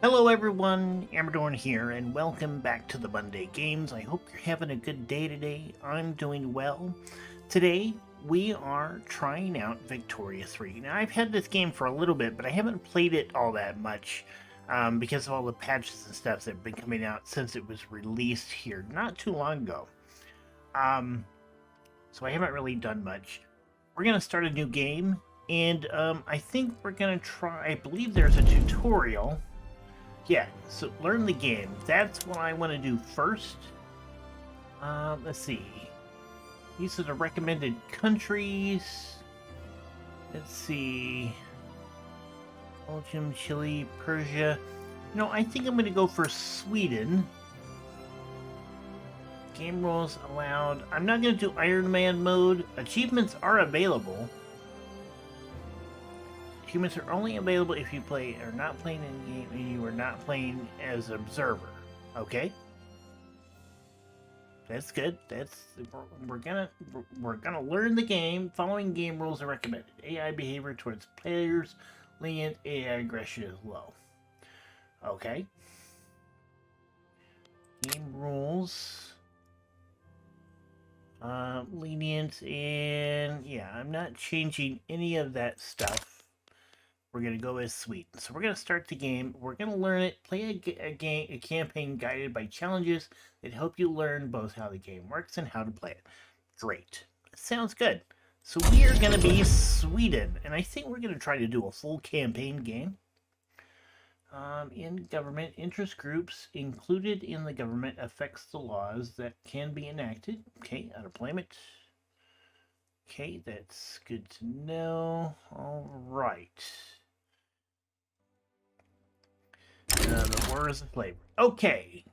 Hello everyone, Amadorn here, and welcome back to the Monday Games. I hope you're having a good day today. I'm doing well. Today, we are trying out Victoria 3. Now, I've had this game for a little bit, but I haven't played it all that much because of all the patches and stuff that have been coming out since it was released here not too long ago. So I haven't really done much. We're going to start a new game, and I think we're going to try, I believe there's a tutorial. Yeah, so learn the game. That's what I want to do first. Let's see. These are the recommended countries. Let's see. Belgium, Chile, Persia. No, I think I'm going to go for Sweden. Game rules allowed. I'm not going to do Iron Man mode. Achievements are available. Achievements are only available if you are not playing in game and you are not playing as an observer. Okay, that's good. We're gonna learn the game. Following game rules are recommended. AI behavior towards players lenient. AI aggression is low. Okay. Game rules. Lenient, and yeah, I'm not changing any of that stuff. We're going to go as Sweden. So we're going to start the game. We're going to learn it, play a campaign guided by challenges that help you learn both how the game works and how to play it. Great. Sounds good. So we are going to be Sweden, and I think we're going to try to do a full campaign game. In government, interest groups included in the government affects the laws that can be enacted. Okay, unemployment. Okay, that's good to know. All right. The Wars of Slavery. Okay.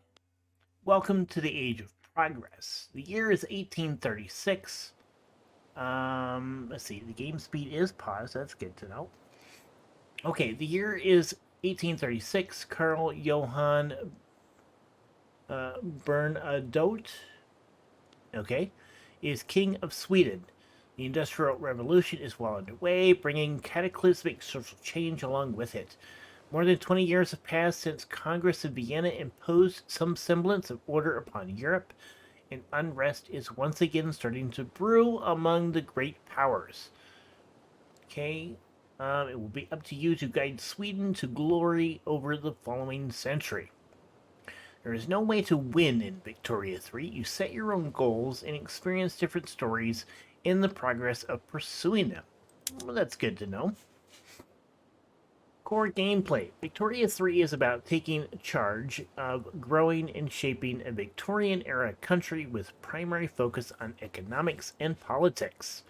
Welcome to the Age of Progress. The year is 1836. Let's see. The game speed is paused. That's good to know. Okay, the year is 1836. Karl Johan Bernadotte, okay, is king of Sweden. The Industrial Revolution is well underway, bringing cataclysmic social change along with it. More than 20 years have passed since Congress of Vienna imposed some semblance of order upon Europe, and unrest is once again starting to brew among the great powers. Okay, it will be up to you to guide Sweden to glory over the following century. There is no way to win in Victoria 3. You set your own goals and experience different stories in the progress of pursuing them. Well, that's good to know. Core gameplay. Victoria 3 is about taking charge of growing and shaping a Victorian-era country with primary focus on economics and politics.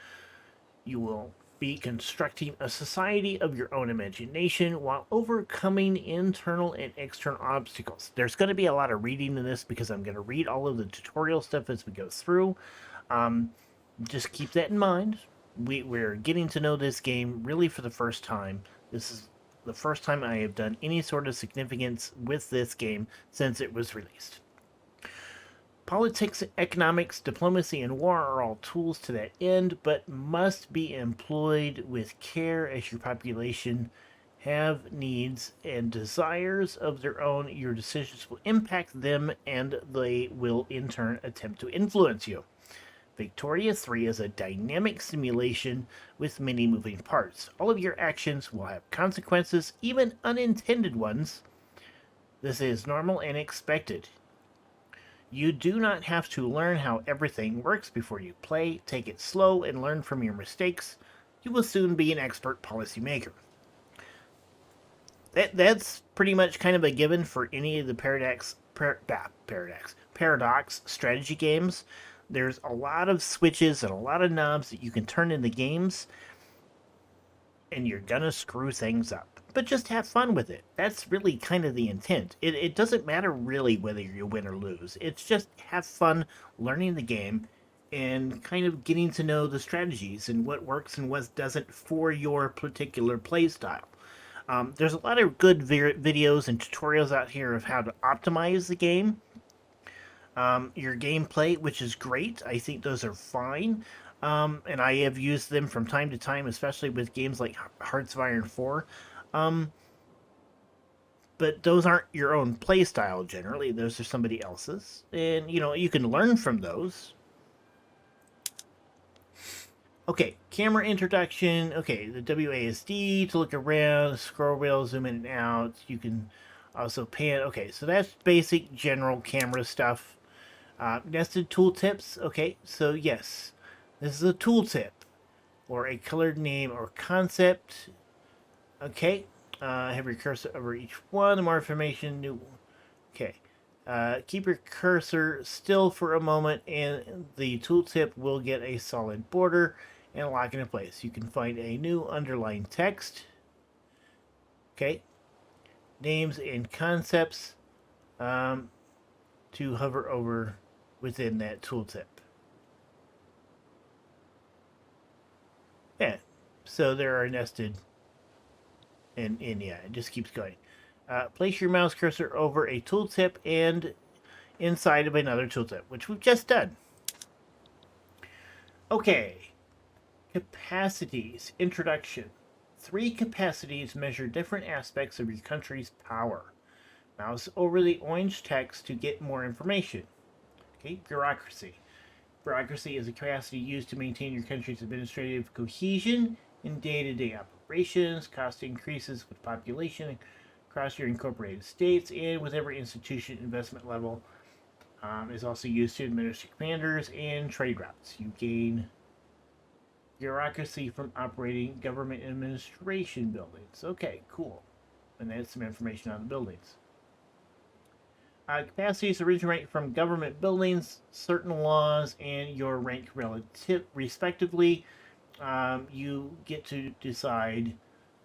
You will be constructing a society of your own imagination while overcoming internal and external obstacles. There's going to be a lot of reading in this because I'm going to read all of the tutorial stuff as we go through. Just keep that in mind. We're getting to know this game really for the first time. This is the first time I have done any sort of significance with this game since it was released. Politics, economics, diplomacy, and war are all tools to that end, but must be employed with care as your population have needs and desires of their own. Your decisions will impact them, and they will in turn attempt to influence you. Victoria 3 is a dynamic simulation with many moving parts. All of your actions will have consequences, even unintended ones. This is normal and expected. You do not have to learn how everything works before you play. Take it slow and learn from your mistakes. You will soon be an expert policymaker. That's pretty much kind of a given for any of the Paradox strategy games. There's a lot of switches and a lot of knobs that you can turn in the games, and you're gonna screw things up. But just have fun with it. That's really kind of the intent. It doesn't matter really whether you win or lose. It's just have fun learning the game and kind of getting to know the strategies and what works and what doesn't for your particular play style. There's a lot of good videos and tutorials out here of how to optimize the game. Your gameplay, which is great. I think those are fine. And I have used them from time to time, especially with games like Hearts of Iron 4. but those aren't your own play style generally. Those are somebody else's. And, you can learn from those. Okay, camera introduction. Okay, the WASD to look around, scroll wheel, zoom in and out. You can also pan. Okay, so that's basic general camera stuff. Nested tooltips. Okay, so yes, this is a tooltip or a colored name or concept. Okay, have your cursor over each one. The more information, new. Okay, keep your cursor still for a moment, and the tooltip will get a solid border and lock into place. You can find a new underlined text. Okay, names and concepts to hover over within that tooltip. Yeah, so there are nested, and yeah, it just keeps going. Place your mouse cursor over a tooltip and inside of another tooltip, which we've just done. Okay, capacities. Introduction. 3 capacities measure different aspects of your country's power. Mouse over the orange text to get more information. Okay, bureaucracy. Bureaucracy is a capacity used to maintain your country's administrative cohesion in day-to-day operations. Cost increases with population across your incorporated states and with every institution. Investment level is also used to administer commanders and trade routes. You gain bureaucracy from operating government administration buildings. Okay, cool. And that's some information on the buildings. Capacities originate from government buildings, certain laws, and your rank relative, respectively. You get to decide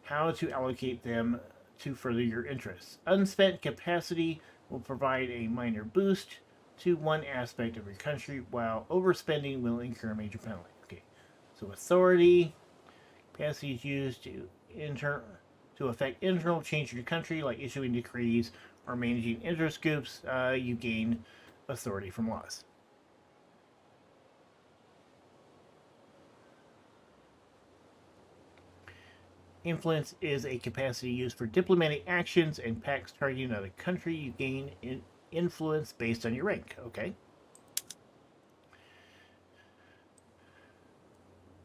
how to allocate them to further your interests. Unspent capacity will provide a minor boost to one aspect of your country, while overspending will incur a major penalty. Okay, so authority capacity is used to affect internal change in your country, like issuing decrees or managing interest groups. You gain authority from laws. Influence is a capacity used for diplomatic actions and pacts targeting another country. You gain influence based on your rank. Okay.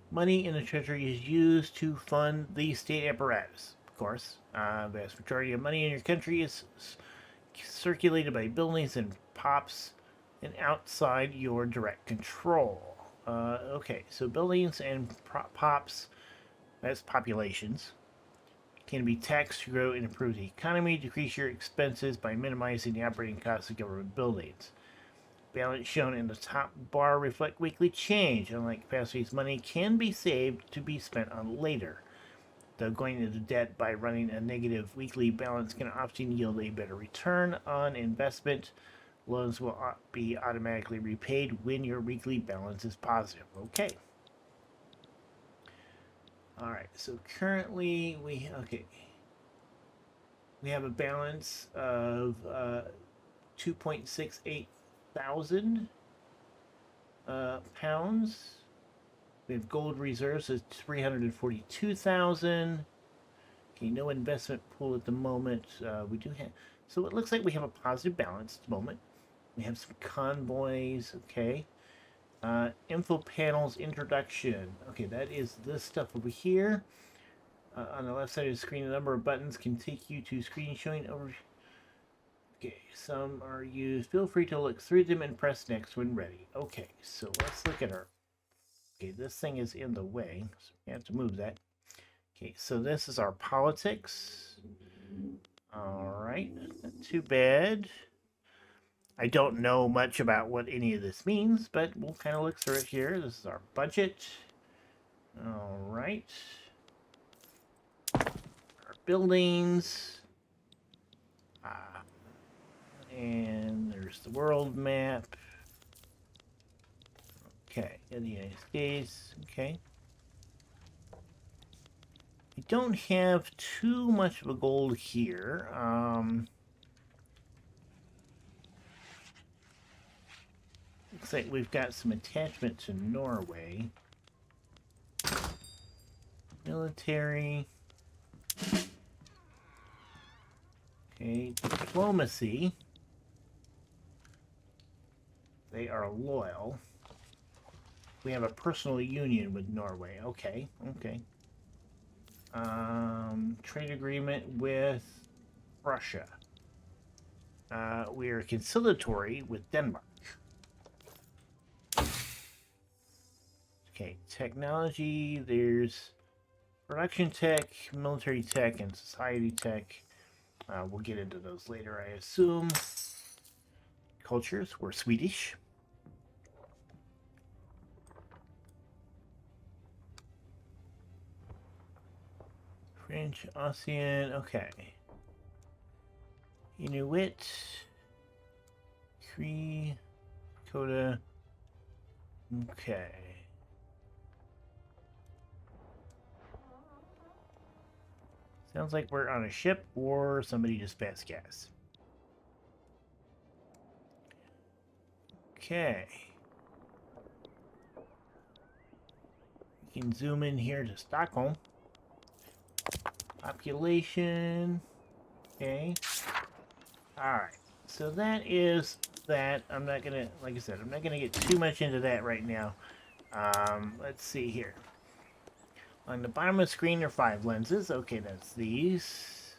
Money in the treasury is used to fund the state apparatus. Of course, the vast majority of money in your country is circulated by buildings and pops and outside your direct control. Okay, so buildings and pops, that's populations, can be taxed to grow and improve the economy, decrease your expenses by minimizing the operating costs of government buildings. Balance shown in the top bar reflect weekly change. Unlike capacities, money can be saved to be spent on later. Though going into debt by running a negative weekly balance can often yield a better return on investment. Loans will be automatically repaid when your weekly balance is positive. Okay. All right. So currently we have a balance of 2.68 thousand pounds. We have gold reserves of 342,000. Okay, no investment pool at the moment. We do have, so it looks like we have a positive balance at the moment. We have some convoys. Okay, info panels introduction. Okay, that is this stuff over here. On the left side of the screen, a number of buttons can take you to screen showing over. Okay, some are used. Feel free to look through them and press next when ready. Okay, so let's look at our. Okay, this thing is in the way, so we have to move that. Okay, so this is our politics. All right, not too bad. I don't know much about what any of this means, but we'll kind of look through it here. This is our budget. All right. Our buildings. And there's the world map. Okay, in the United States. Okay. We don't have too much of a gold here. Looks like we've got some attachment to Norway. Military. Okay, diplomacy. They are loyal. We have a personal union with Norway. Okay, okay. Trade agreement with Russia. We are conciliatory with Denmark. Okay, technology. There's production tech, military tech, and society tech. We'll get into those later, I assume. Cultures. We're Swedish. French, Austrian. Okay. Inuit. Cree. Dakota. Okay. Sounds like we're on a ship or somebody just passed gas. Okay. We can zoom in here to Stockholm. Population. Okay. Alright. So that is that. I'm not going to, like I said, I'm not going to get too much into that right now. Let's see here. On the bottom of the screen are 5 lenses. Okay, that's these.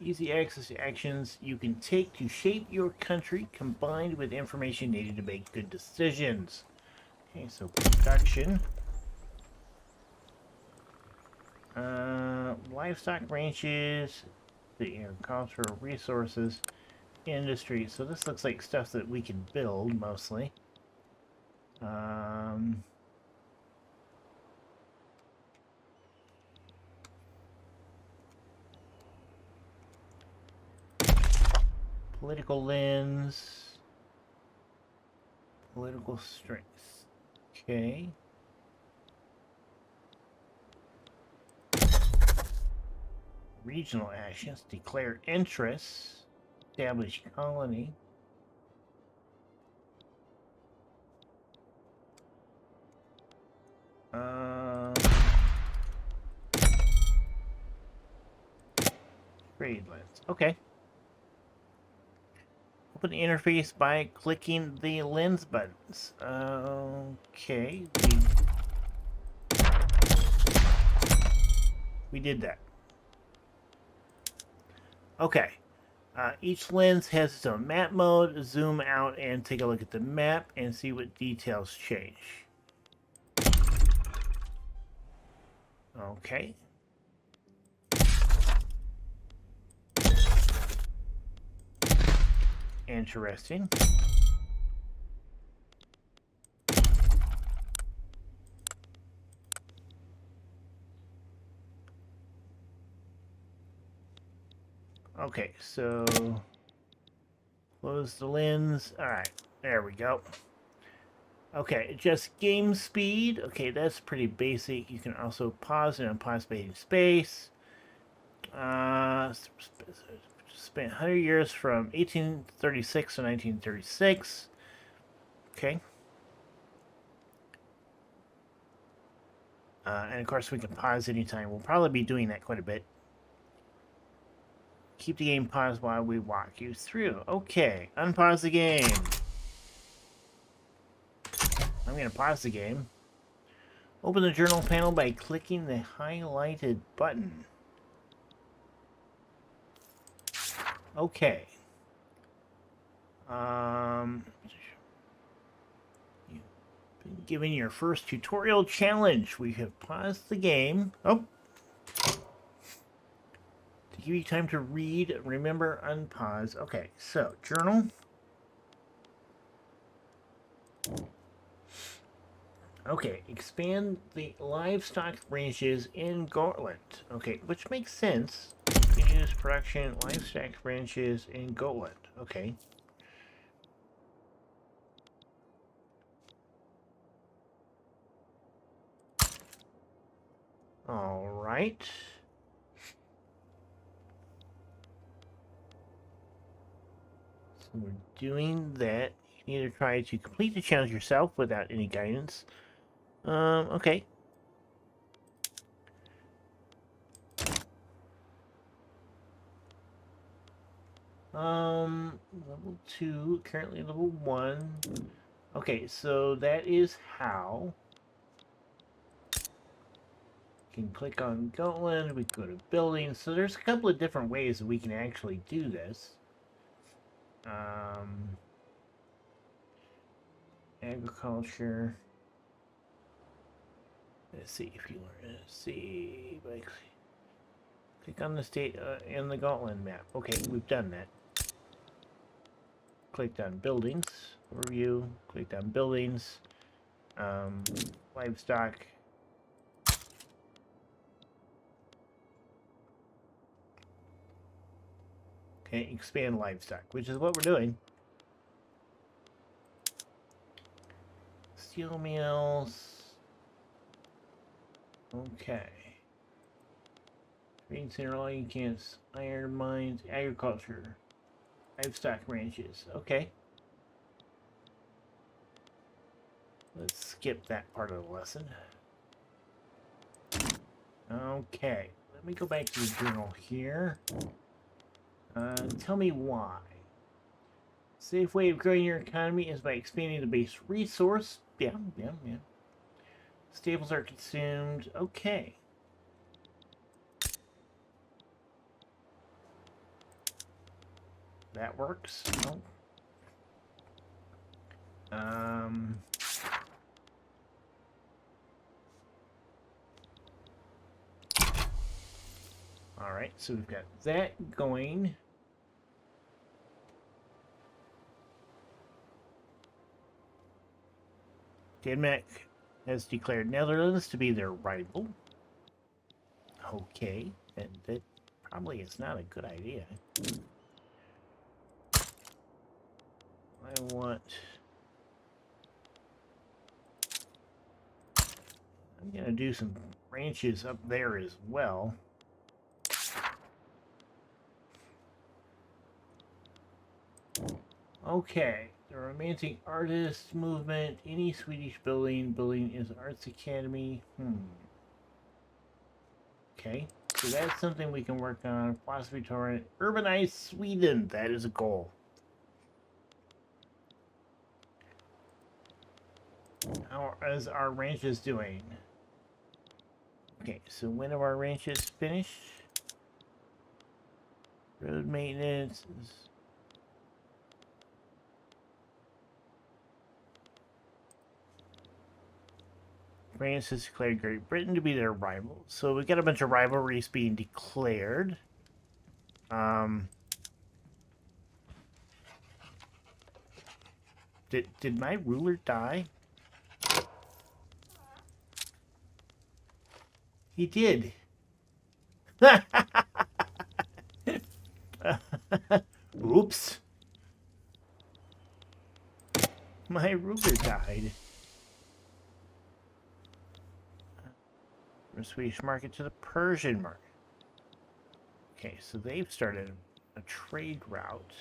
Easy access to actions you can take to shape your country combined with information needed to make good decisions. Okay, so production. Livestock ranches, the agricultural resources, industry. So this looks like stuff that we can build mostly. Political lens. Political strength. Okay. Regional actions. Declare interests. Establish colony. Trade lens. Okay. Open the interface by clicking the lens buttons. Okay. We did that. Okay. Each lens has its own map mode. Zoom out and take a look at the map and see what details change. Okay. Interesting. Okay, so close the lens. All right, there we go. Okay, adjust game speed. Okay, that's pretty basic. You can also pause and unpause by hitting space. Spent 100 years from 1836 to 1936. Okay. And of course, we can pause anytime. We'll probably be doing that quite a bit. Keep the game paused while we walk you through. Okay, unpause the game. I'm going to pause the game. Open the journal panel by clicking the highlighted button. Okay. You've been given your first tutorial challenge. We have paused the game. Oh. To give you time to read, remember, unpause. Okay, so journal. Okay, expand the livestock ranches in Gotland. Okay, which makes sense. Use production livestock ranches in Gotland. Okay. All right. So we're doing that. You need to try to complete the challenge yourself without any guidance. Okay. Level 2, currently level 1. Okay, so that is how. We can click on Gotland, we can go to buildings. So there's a couple of different ways that we can actually do this. Agriculture. Let's see if you want to see. Click on the state in the Gotland map. Okay, we've done that. Clicked on buildings. Overview. Clicked on buildings. Livestock. Okay, expand livestock, which is what we're doing. Steel mills. Okay. Green center oil camps, iron mines, agriculture, livestock ranches. Okay. Let's skip that part of the lesson. Okay. Let me go back to the journal here. Tell me why. Safe way of growing your economy is by expanding the base resource. Yeah. Staples are consumed. Okay. That works. Oh. All right, so we've got that going. Denmark has declared Netherlands to be their rival. Okay, and that probably is not a good idea. I'm gonna do some ranches up there as well. Okay, the Romantic Artist Movement, any Swedish building is Arts Academy. Okay, so that's something we can work on. Philosophy Torrent, urbanize Sweden, that is a goal. How is our ranches doing? Okay, so when are our ranches finished? Road maintenance is... France has declared Great Britain to be their rival. So we got a bunch of rivalries being declared. Did my ruler die? He did. Oops. My ruler died. From the Swedish market to the Persian market. Okay, so they've started a trade route.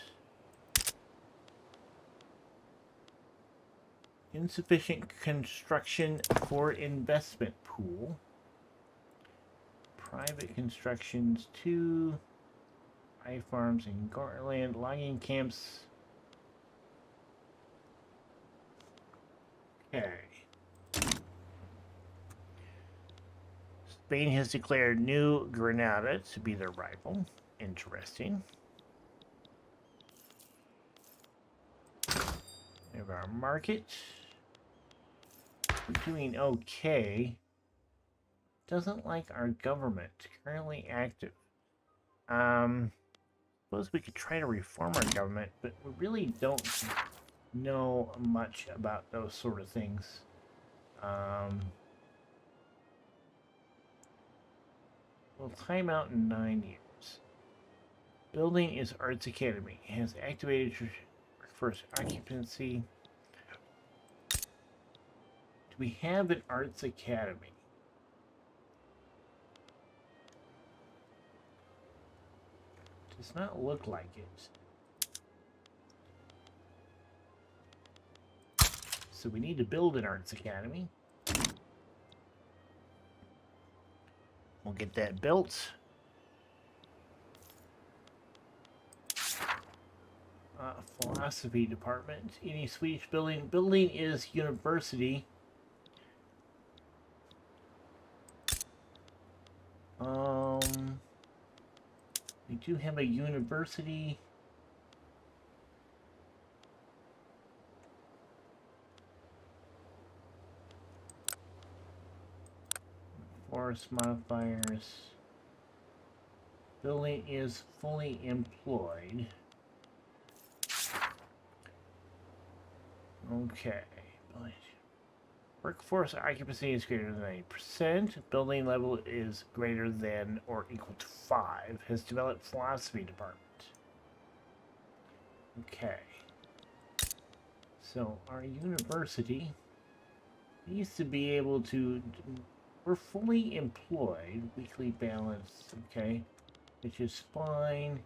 Insufficient construction for investment pool. Private constructions to high farms in Garland, logging camps. Okay. Spain has declared New Granada to be their rival. Interesting. We have our market. We're doing okay. Doesn't like our government. Currently active. Suppose we could try to reform our government, but we really don't know much about those sort of things. We'll time out in 9 years. Building is Arts Academy. It has activated first occupancy. Do we have an Arts Academy? Does not look like it. So we need to build an Arts Academy. We'll get that built. Philosophy department. Any Swedish building. Building is university. We do have a university. Force modifiers. Building is fully employed. Okay. Workforce occupancy is greater than 80%. Building level is greater than or equal to 5. Has developed philosophy department. Okay. So our university needs to be able to... We're fully employed. Weekly balance. Okay. Which is fine.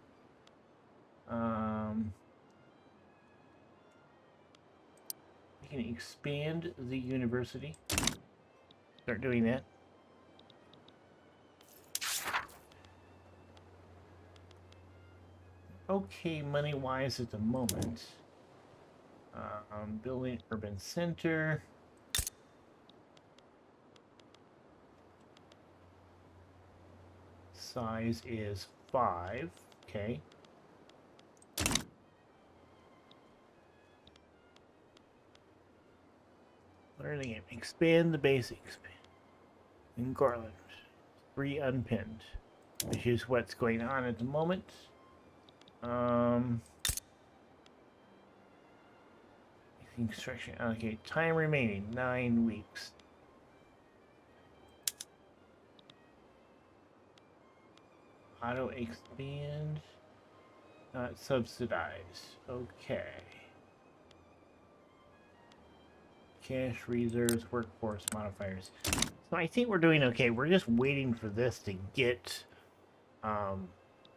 We can expand the university. Start doing that. Okay, money-wise at the moment. Building urban center. Size is 5. Okay. Learning and expand the basics. In Garland. 3 unpinned. Which is what's going on at the moment. Construction allocate. Time remaining 9 weeks. Auto expand. Not subsidized. Okay. Cash reserves, workforce modifiers. So I think we're doing okay. We're just waiting for this to get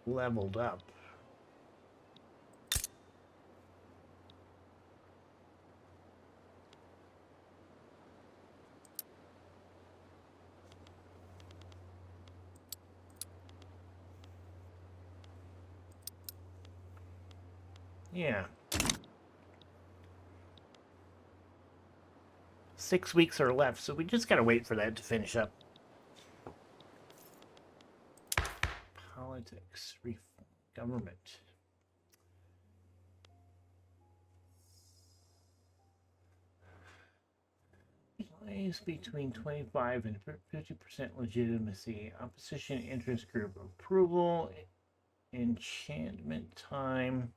leveled up. Yeah. 6 weeks are left, so we just gotta wait for that to finish up. Politics, reform, government. Lies between 25 and 50% legitimacy. Opposition interest group approval. Enchantment time.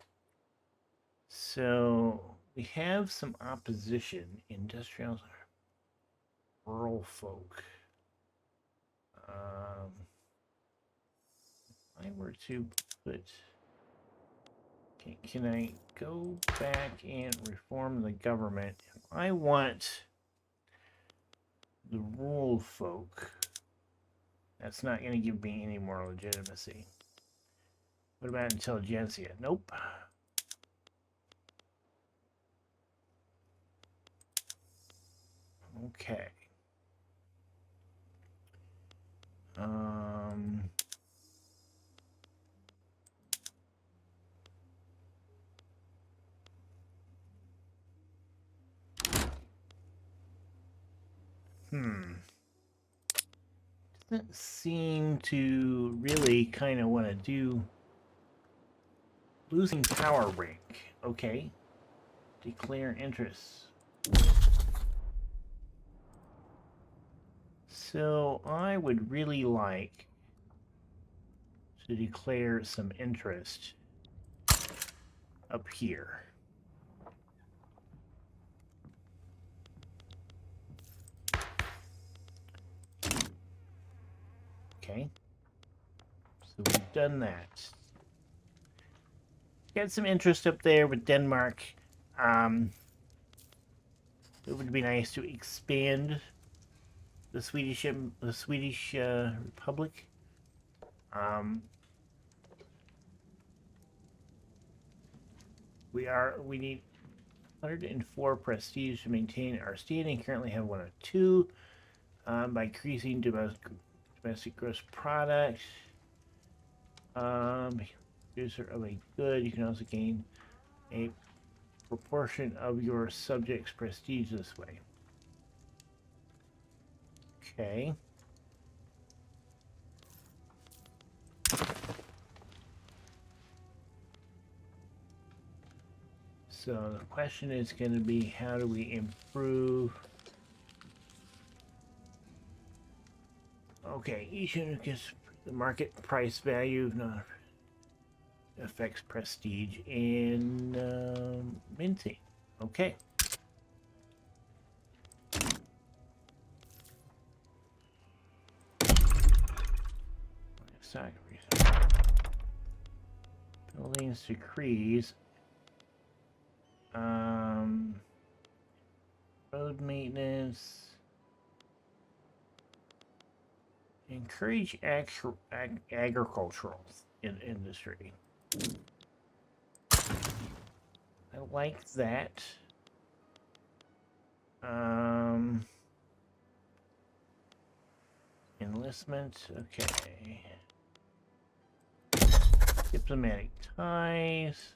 So we have some opposition. Industrials, rural folk. If I were to put... Okay, can I go back and reform the government? If I want the rural folk, that's not going to give me any more legitimacy. What about intelligentsia? Nope. Okay. Doesn't seem to really kind of want to do losing power rank. Okay. Declare interests. So I would really like to declare some interest up here. Okay. So we've done that. Got some interest up there with Denmark. It would be nice to expand the Swedish Republic. We need 104 prestige to maintain our standing. Currently have 102 by increasing domestic gross product. Producer of a good. You can also gain a proportion of your subjects' prestige this way. Okay. So the question is going to be, how do we improve? Okay, each unit gets the market price value affects prestige in minting. Okay. Buildings decrease. Road maintenance. Encourage agricultural industry. I like that. Enlistment. Okay. Diplomatic ties.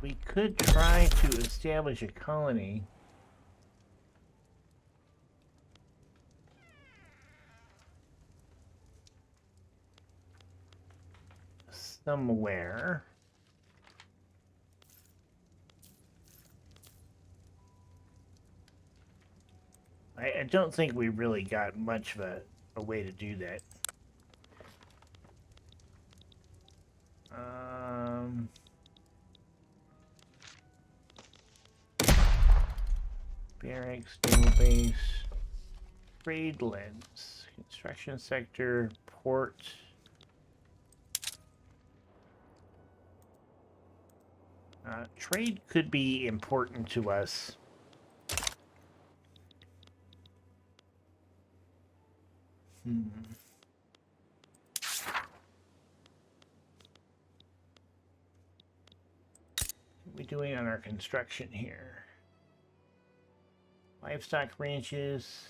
We could try to establish a colony. Somewhere. I don't think we really got much of a way to do that. Barracks, naval base, trade lens, construction sector, port. Trade could be important to us. What are we doing on our construction here? Livestock ranches.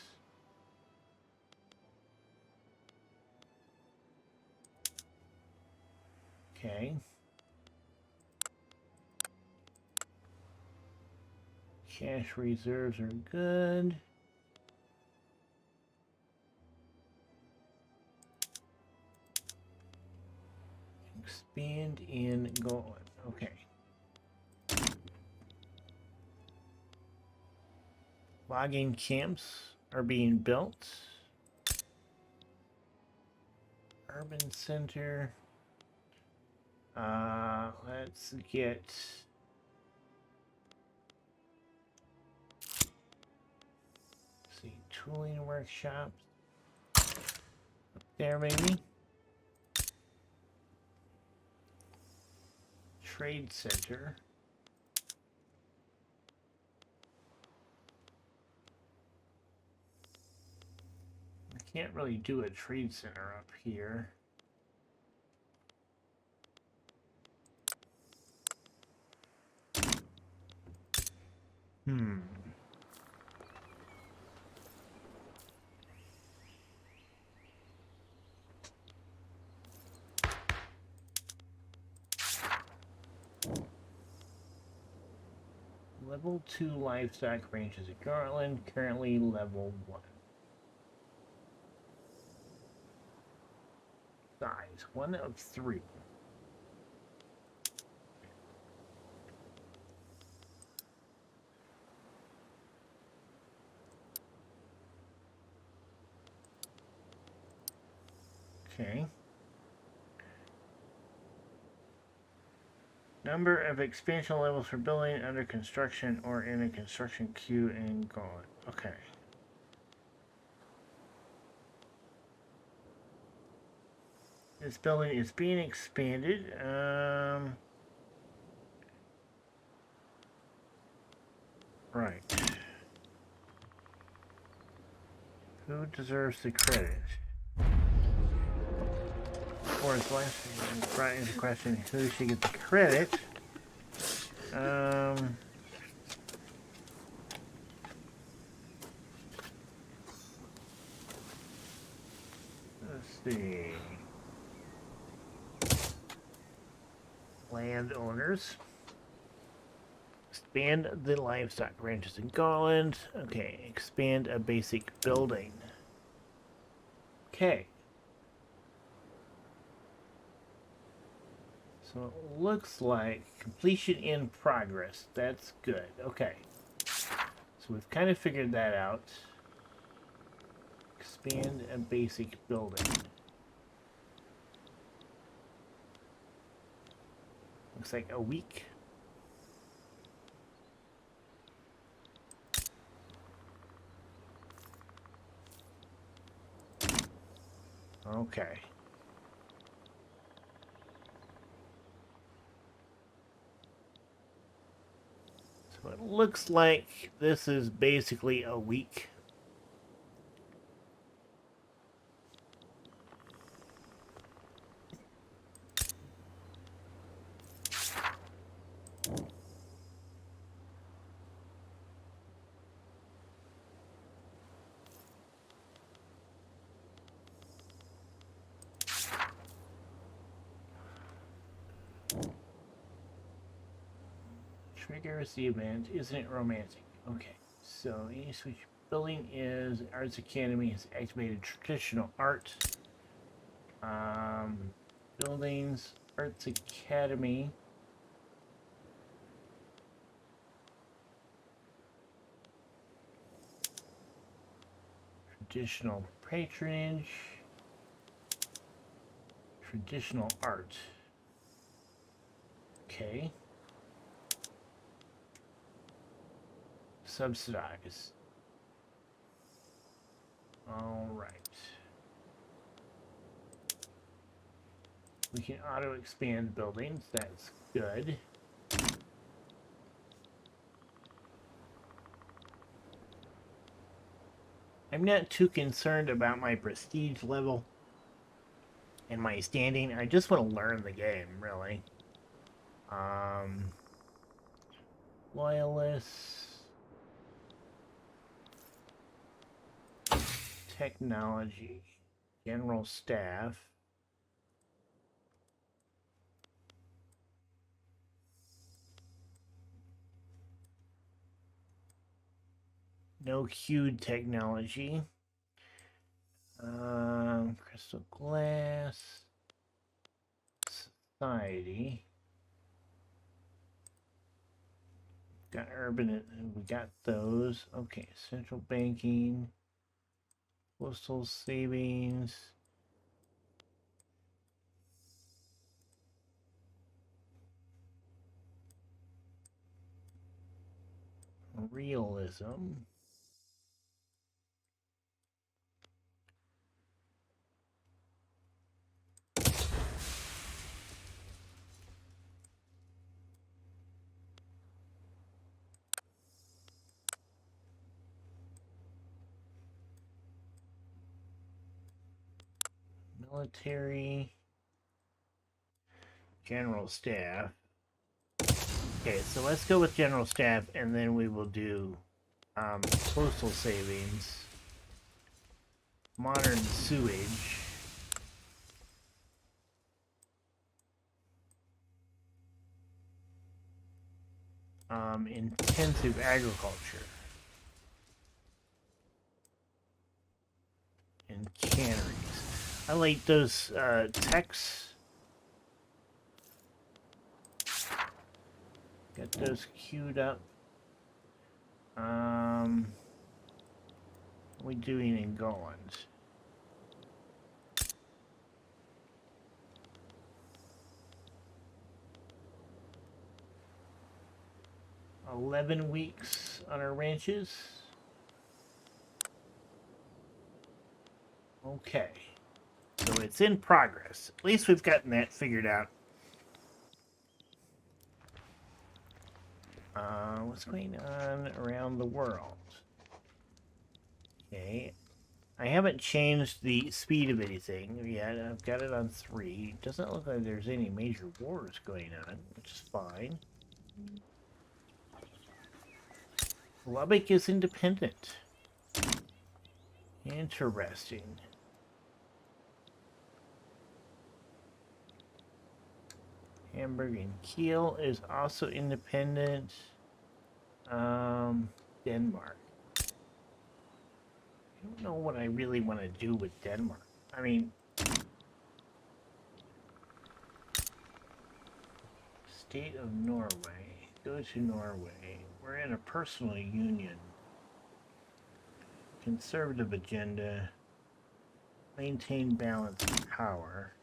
Okay. Cash reserves are good. Expand in gold. Okay. Logging camps are being built. Urban center. Let's get tooling workshop up there, maybe. Trade center. I can't really do a trade center up here. Level 2 livestock ranches at Garland, currently level 1. Size 1 of 3. Okay. Number of expansion levels for building under construction or in a construction queue and gone. Okay. This building is being expanded. Right. Who deserves the credit? Or his wife brought into question who should get the credit. Let's see. Landowners. Expand the livestock ranches in Garland. Okay, expand a basic building. Okay. So it looks like completion in progress. That's good. Okay. So we've kind of figured that out. Expand a basic building. Looks like a week. Okay. So it looks like this is basically a week. Triggers the event. Isn't it romantic? Okay. So any switch building is Arts Academy has activated traditional art. Buildings, Arts Academy. Traditional patronage. Traditional art. Okay. Subsidize. All right. We can auto expand buildings. That's good. I'm not too concerned about my prestige level and my standing. I just want to learn the game, really. Loyalists. Technology. General staff. No cued technology. Crystal glass. Society. Got urban, we got those. Okay, central banking. Postal savings. Realism. Military. General staff. Okay, so let's go with general staff, and then we will do postal savings, modern sewage, intensive agriculture, and canneries. I like those techs. Got those queued up. What are we doing in Golan's? $11 weeks on our ranches. Okay. So it's in progress. At least we've gotten that figured out. What's going on around the world? Okay. I haven't changed the speed of anything yet. I've got it on 3. Doesn't look like there's any major wars going on, which is fine. Lubbock is independent. Interesting. Hamburg and Kiel is also independent. Denmark. I don't know what I really want to do with Denmark. I mean, state of Norway. Go to Norway. We're in a personal union. Conservative agenda. Maintain balance of power.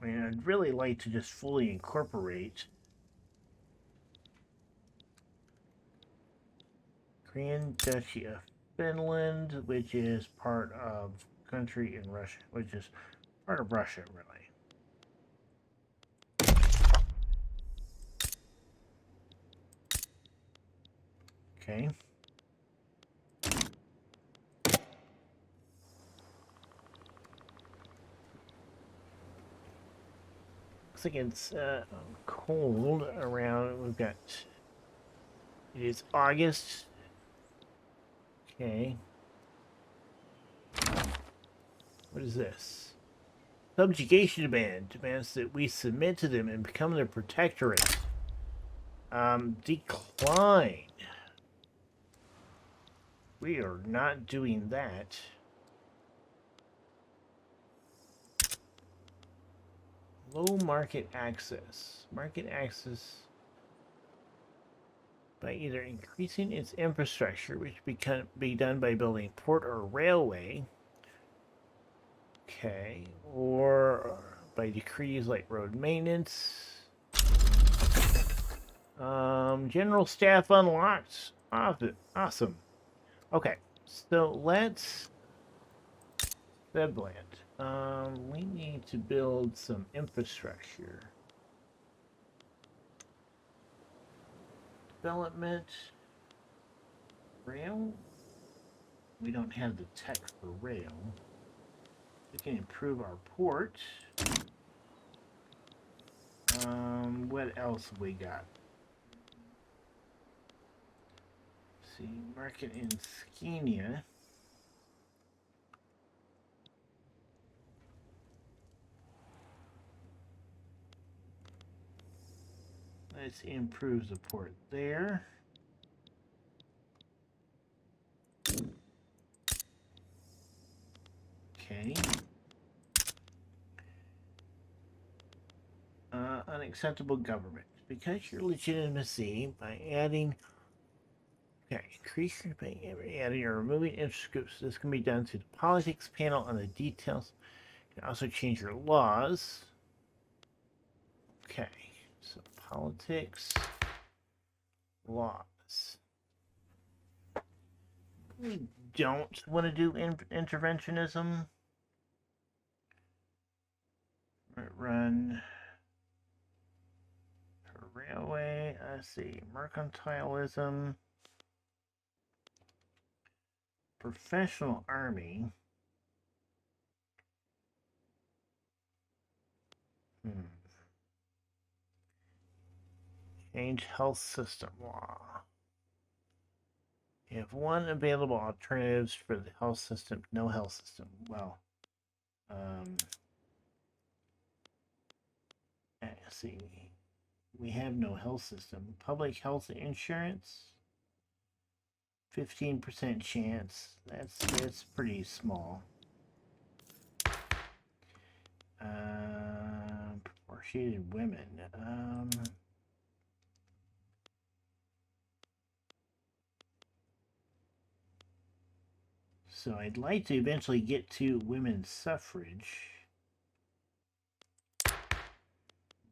I mean, I'd really like to just fully incorporate Grand Duchy of Finland, which is part of country in Russia, which is part of Russia, really. Okay. Looks like it's cold around. We've got. It is August. Okay. What is this? Subjugation demand demands that we submit to them and become their protectorate. Decline. We are not doing that. Low market access. Market access by either increasing its infrastructure, which can be done by building port or railway. Okay. Or by decrees like road maintenance. General staff unlocked. Awesome. Okay. So let's Febland. We need to build some infrastructure. Development. Rail. We don't have the tech for rail. We can improve our port. What else have we got? Let's see, market in Scania. Let's improve the port there. Okay. Unacceptable government. Because your legitimacy by adding. Okay, increase by adding or removing interest groups. This can be done through the politics panel on the details. You can also change your laws. Okay, so politics, laws. We don't want to do interventionism. Run railway. Let's see, mercantilism, professional army. Change health system law. You have one available alternatives for the health system. No health system. Well, let's see. We have no health system. Public health insurance. 15% chance. That's pretty small. Proportionated women. So I'd like to eventually get to women's suffrage.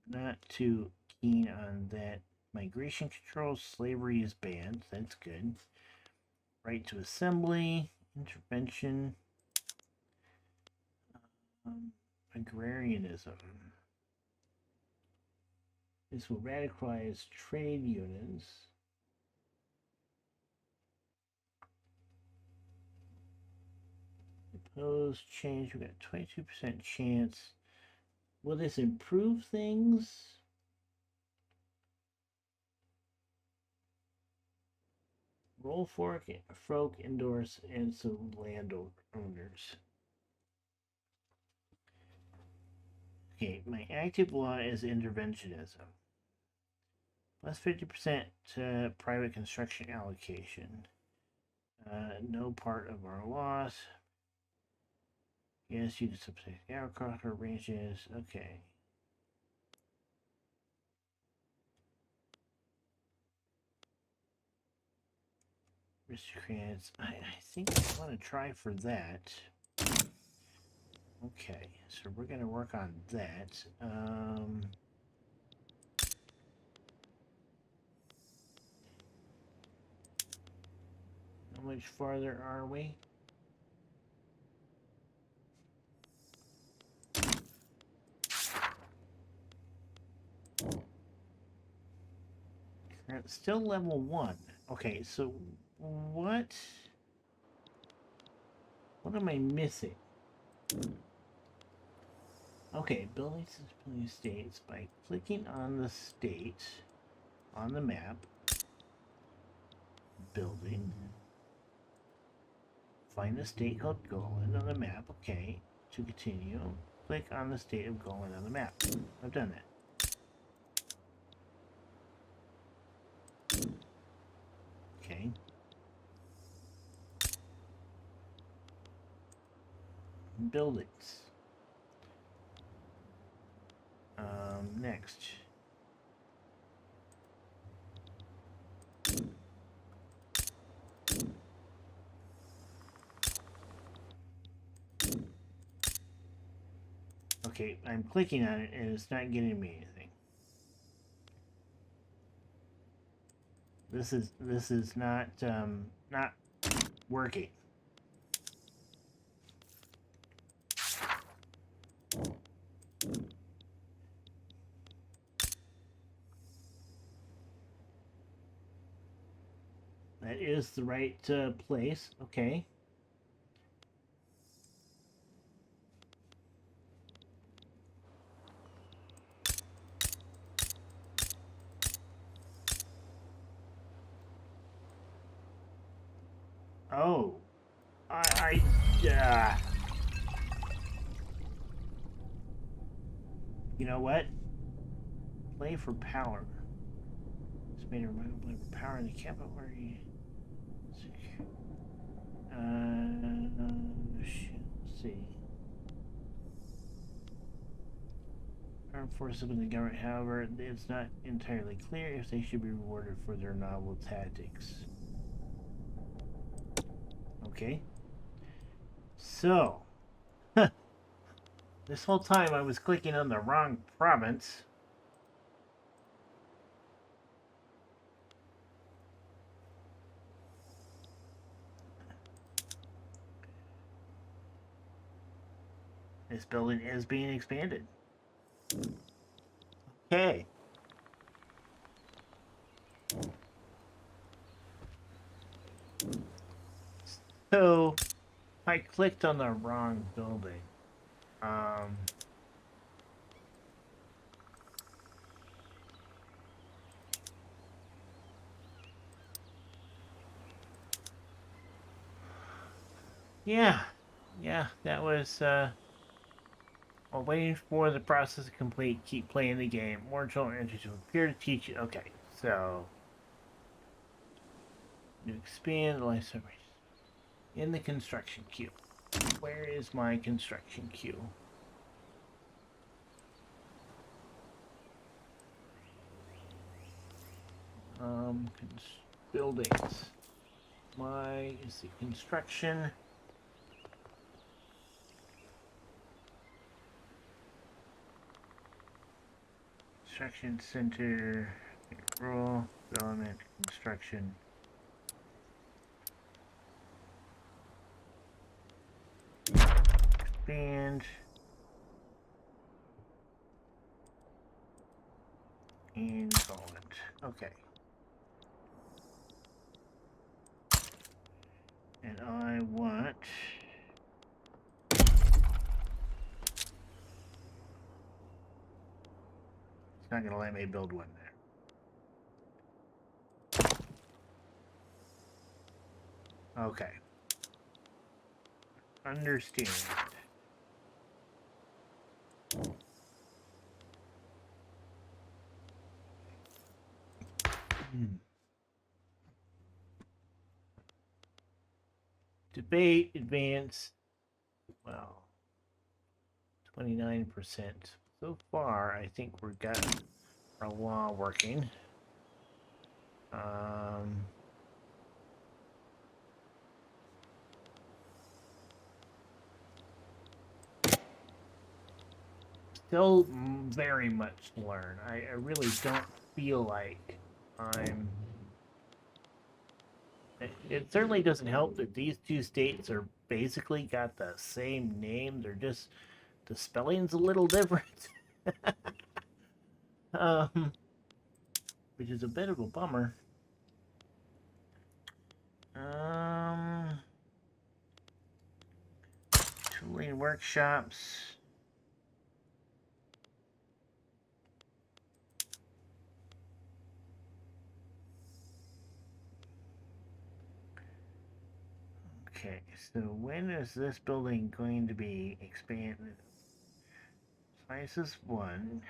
Not too keen on that. Migration control, slavery is banned. That's good. Right to assembly, intervention, agrarianism. This will radicalize trade unions. Proposed change, we got 22% chance. Will this improve things? Roll fork, folk endorse, and some landowners. Okay, my active law is interventionism. Plus 50% to private construction allocation. No part of our laws. Yes, you can subsidize agricultural ranges. Okay. Aristocrats. I think I want to try for that. Okay, so we're going to work on that. How much farther are we? Still level 1. Okay, so what am I missing? Okay, building states by clicking on the state on the map. Building. Find the state called Golan on the map. Okay, to continue, click on the state of Golan on the map. I've done that. Okay. Buildings. Next. Okay, I'm clicking on it and it's not getting me anything. This is not working. That is the right place. Okay. Oh. You know what? Play for power. It's made a removal play for power in the capital where you... Let's see. Armed forces within the government, however, it's not entirely clear if they should be rewarded for their novel tactics. Okay. So, this whole time I was clicking on the wrong province. This building is being expanded. Okay. So, I clicked on the wrong building. Yeah, that was, while waiting for the process to complete, keep playing the game. More children entries will appear to teach you. Okay, so, you expand the life summary. In the construction queue. Where is my construction queue? Buildings. My is the construction. Construction center, rural development, construction. Expand. And solvent. Okay. And I want... It's not going to let me build one there. Okay. Understand. Debate advance. Well, 29%. So far, I think we've got our law working. Still very much to learn. I really don't feel like I'm... It certainly doesn't help that these two states are basically got the same name. They're just... the spelling's a little different. Which is a bit of a bummer. Tooling workshops. Okay, so when is this building going to be expanded? Size is 1.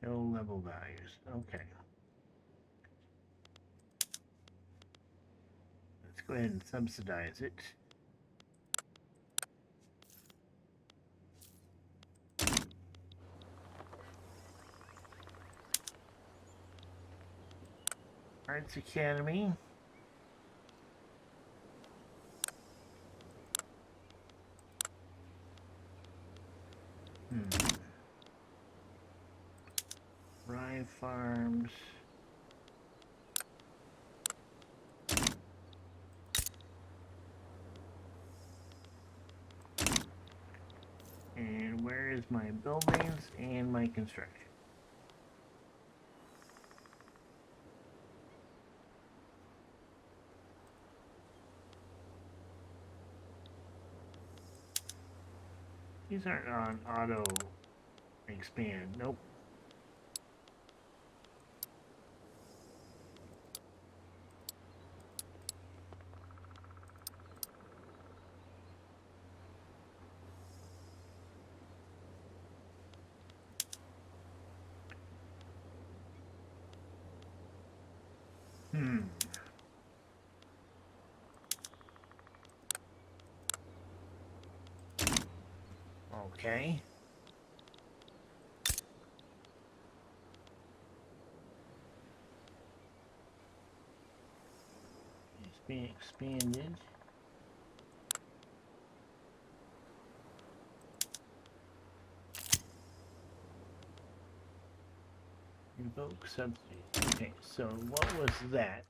Show level values. Okay. Let's go ahead and subsidize it. Arts Academy. Rye Farms. And where is my buildings and my construction? These aren't on auto expand. Nope. Okay. It's being expanded. Invoke subsidy. Okay, so what was that?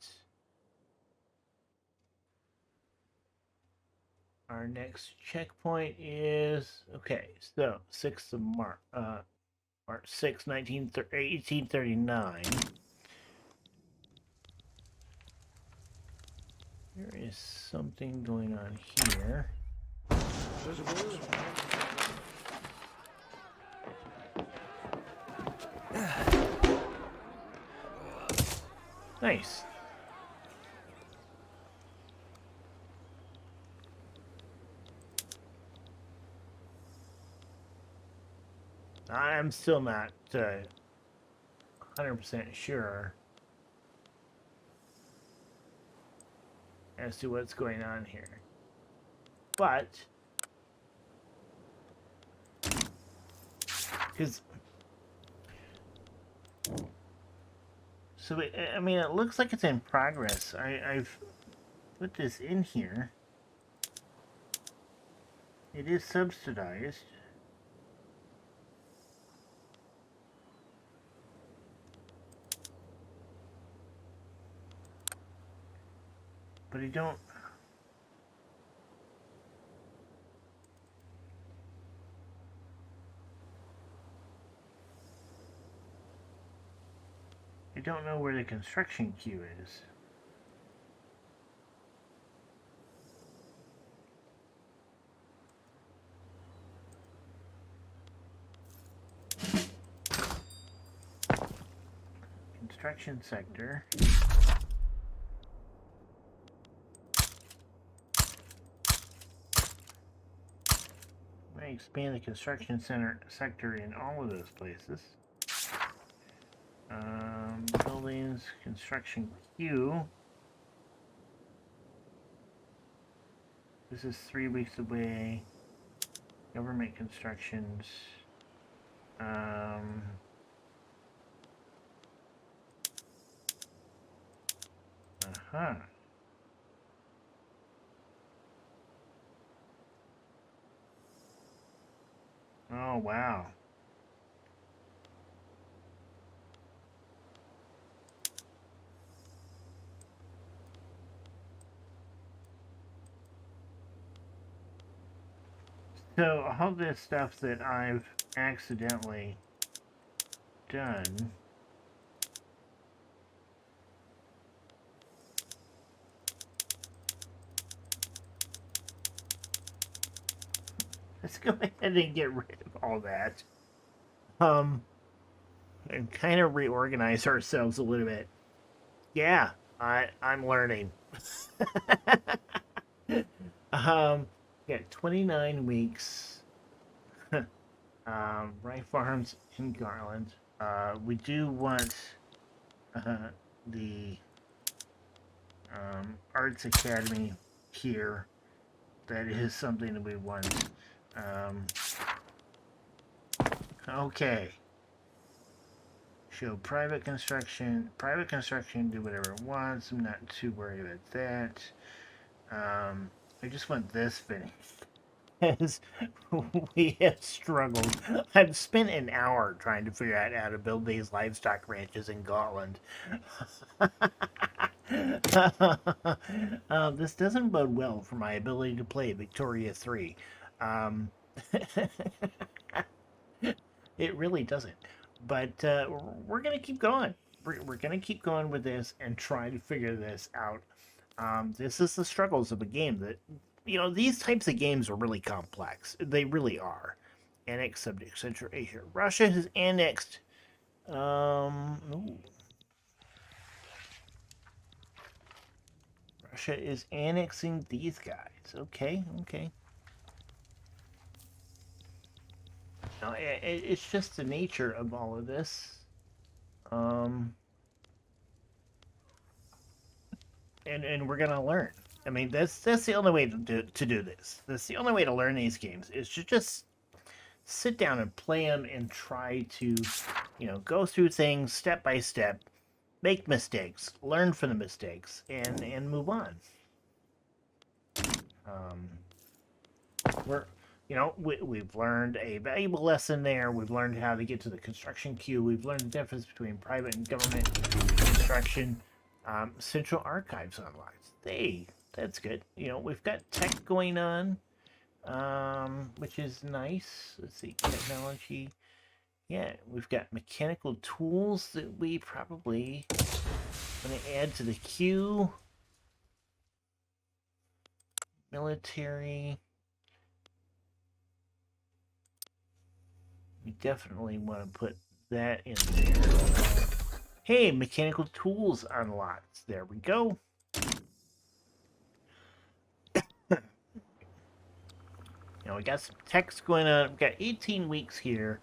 Our next checkpoint is okay. So 6th of March, March 6, 1839. There is something going on here. Nice. I'm still not 100% sure as to what's going on here. But, because, so, I mean, it looks like it's in progress. I've put this in here. It is subsidized. But I don't... I don't know where the construction queue is. Construction sector. expand the construction sector in all of those places. Buildings, construction queue. This is 3 weeks away. Government constructions. Uh-huh. Oh, wow. So, all this stuff that I've accidentally done. Let's go ahead and get rid of all that. And kind of reorganize ourselves a little bit. Yeah, I'm learning. Yeah, 29 weeks. Rye Farms in Garland. We do want the Arts Academy here. That is something that we want. Okay. Show private construction. Private construction, do whatever it wants. I'm not too worried about that. I just want this finished. As we have struggled. I've spent an hour trying to figure out how to build these livestock ranches in Gotland. This doesn't bode well for my ability to play Victoria 3. It really doesn't. But we're going to keep going. We're going to keep going with this and try to figure this out. This is the struggles of a game that, these types of games are really complex. They really are. Annexed subject Central Asia. Russia has annexed. Russia is annexing these guys. Okay. No, it's just the nature of all of this. And we're gonna learn. I mean, that's the only way to do this. That's the only way to learn these games is to just sit down and play them and try to, go through things step by step, make mistakes, learn from the mistakes, and move on. We've learned a valuable lesson there. We've learned how to get to the construction queue. We've learned the difference between private and government construction. Central Archives unlocked. That's good. We've got tech going on, which is nice. Let's see, technology. Yeah, we've got mechanical tools that we probably going to add to the queue. Military. We definitely want to put that in there. Hey, mechanical tools unlocked. There we go. We got some text going on. We've got 18 weeks here,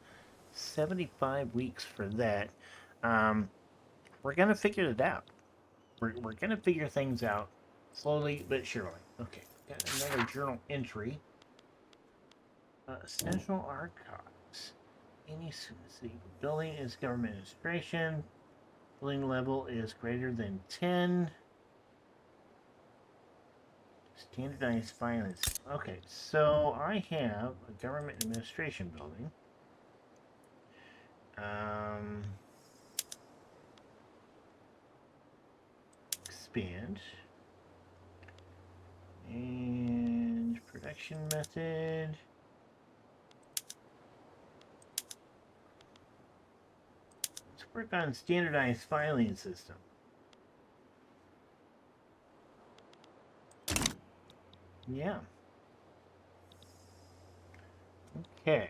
75 weeks for that. We're going to figure it out. We're going to figure things out slowly but surely. Okay, got another journal entry. Central Archives. Any city building is government administration. Building level is greater than 10. Standardized filings. Okay, so I have a government administration building. Expand. And production method. Let's work on standardized filing system. Yeah. Okay.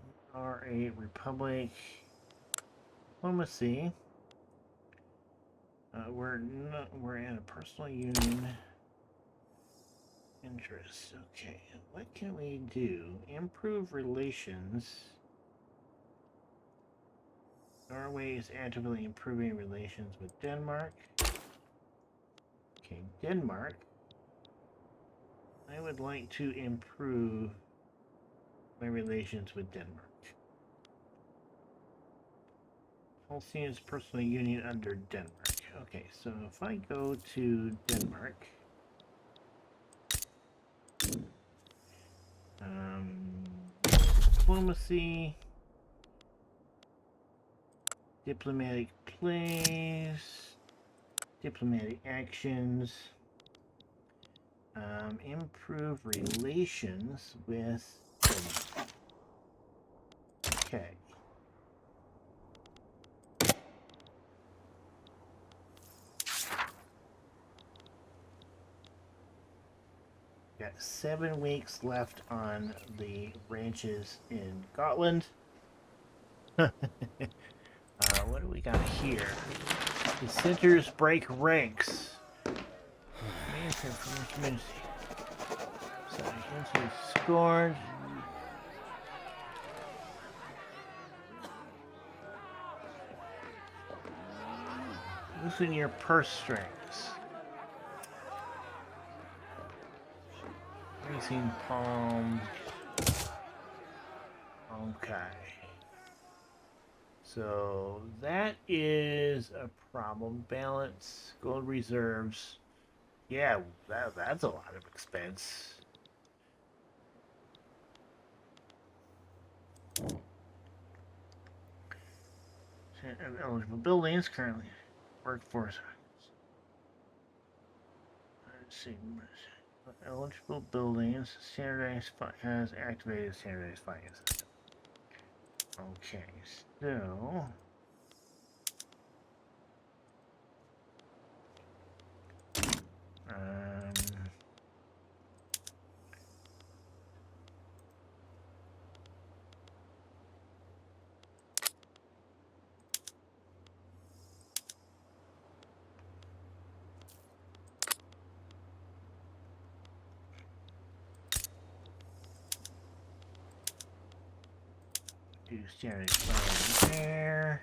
We are a republic. Diplomacy. We're in a personal union. Interests. Okay, what can we do? Improve relations. Norway is actively improving relations with Denmark. Okay, Denmark. I would like to improve my relations with Denmark. Holstein's personal union under Denmark. Okay, so if I go to Denmark, diplomacy, diplomatic plays, diplomatic actions, improve relations with Denmark. Okay. Got 7 weeks left on the ranches in Gotland. What do we got here? Dissenters break ranks. Minister from the community. So against scored. Loosen your purse strings. Racing palms. Okay. So that is a problem. Balance, gold reserves. Yeah, that's a lot of expense. Eligible buildings currently. Workforce. Let's see. Eligible buildings. Standardized has activated standardized finance system. Okay, so do standard file there.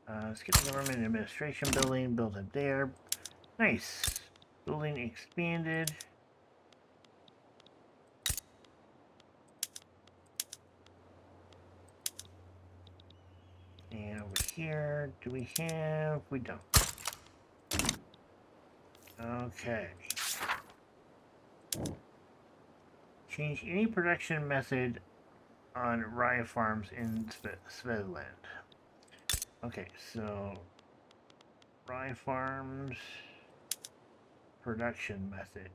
Let's get the government administration building built up there. Nice. Building expanded. And over here, do we have? We don't. Okay. Change any production method on rye farms in Svedland. Okay, so rye farms production method.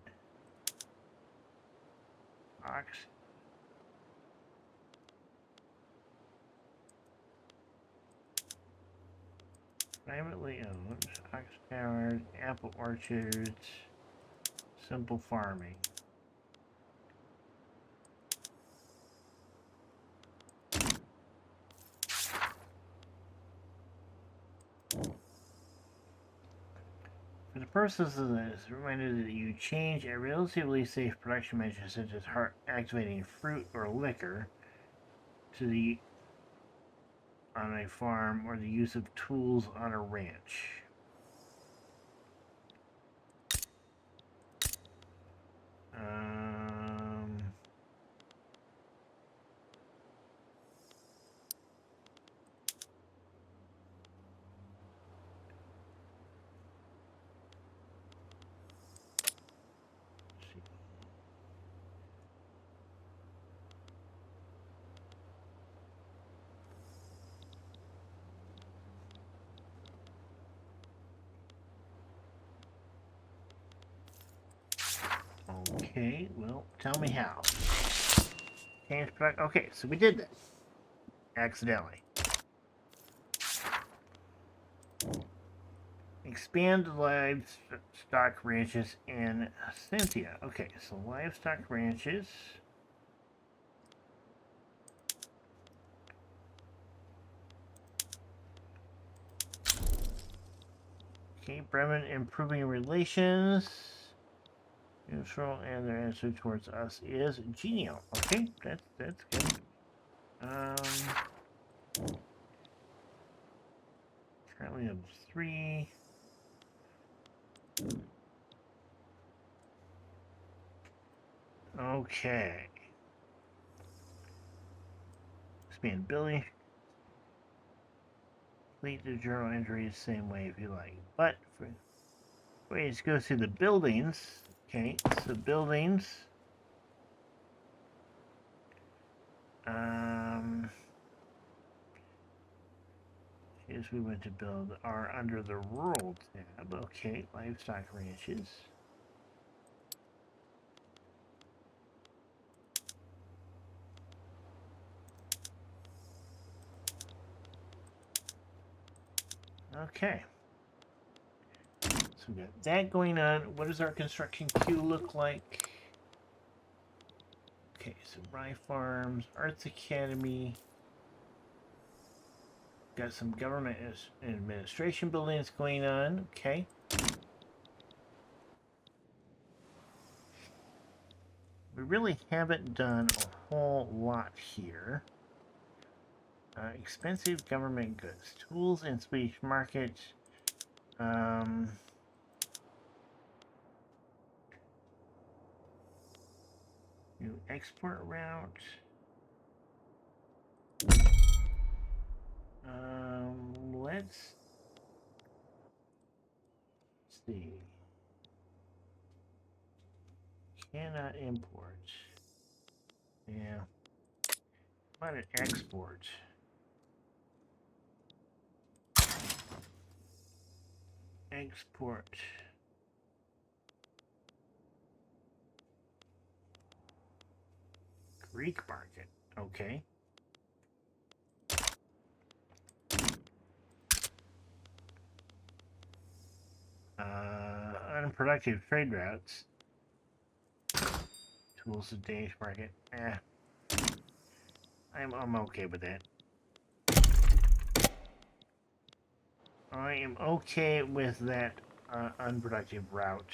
Ox. Privately owned, ox powered, apple orchards, simple farming. For the purposes of this, reminder that you change a relatively safe production measure such as activating fruit or liquor to the on a farm or the use of tools on a ranch. Okay, well, tell me how. Change product. Okay, so we did that. Accidentally. Expand livestock ranches in Cynthia. Okay, so livestock ranches. Okay, Bremen improving relations. Neutral, and their attitude towards us is genial. Okay, that's good. Currently have 3. Okay. Expand Billy. Complete the journal entries same way if you like. But for ways to go through the buildings. Okay, so buildings. Here's we went to build are under the rural tab. Okay, livestock ranches. Okay. So we got that going on. What does our construction queue look like? Okay, so Rye Farms, Arts Academy. Got some government and administration buildings going on. Okay. We really haven't done a whole lot here. Expensive government goods. Tools and Swedish market. New export route. Let's see. Cannot import. Yeah. How about an export? Export. Greek market. Okay. Unproductive trade routes. Tools of Danish market. I'm okay with that. I am okay with that unproductive route.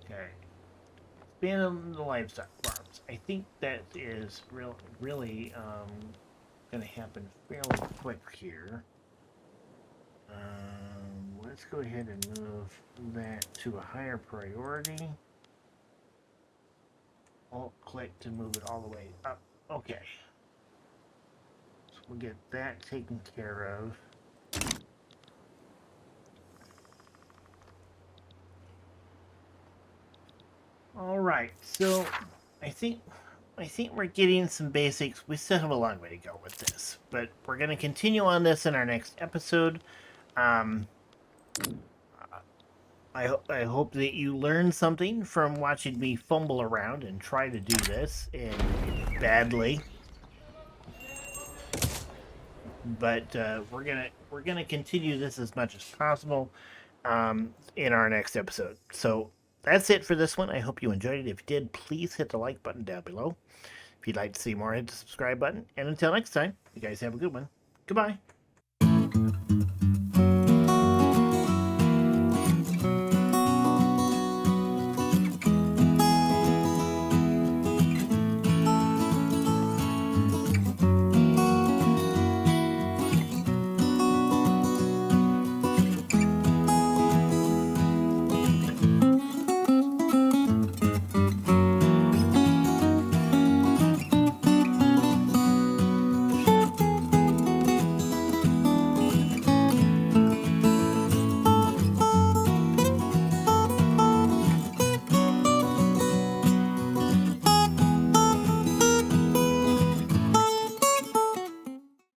Okay. Expand on the livestock farms. I think that is really going to happen fairly quick here. Let's go ahead and move that to a higher priority. Alt-click to move it all the way up. Okay. So we'll get that taken care of. All right, so I think we're getting some basics. We still have a long way to go with this, but we're going to continue on this in our next episode. I hope that you learned something from watching me fumble around and try to do this badly. But we're gonna continue this as much as possible in our next episode. So that's it for this one. I hope you enjoyed it. If you did, please hit the like button down below. If you'd like to see more, hit the subscribe button. And until next time, you guys have a good one. Goodbye.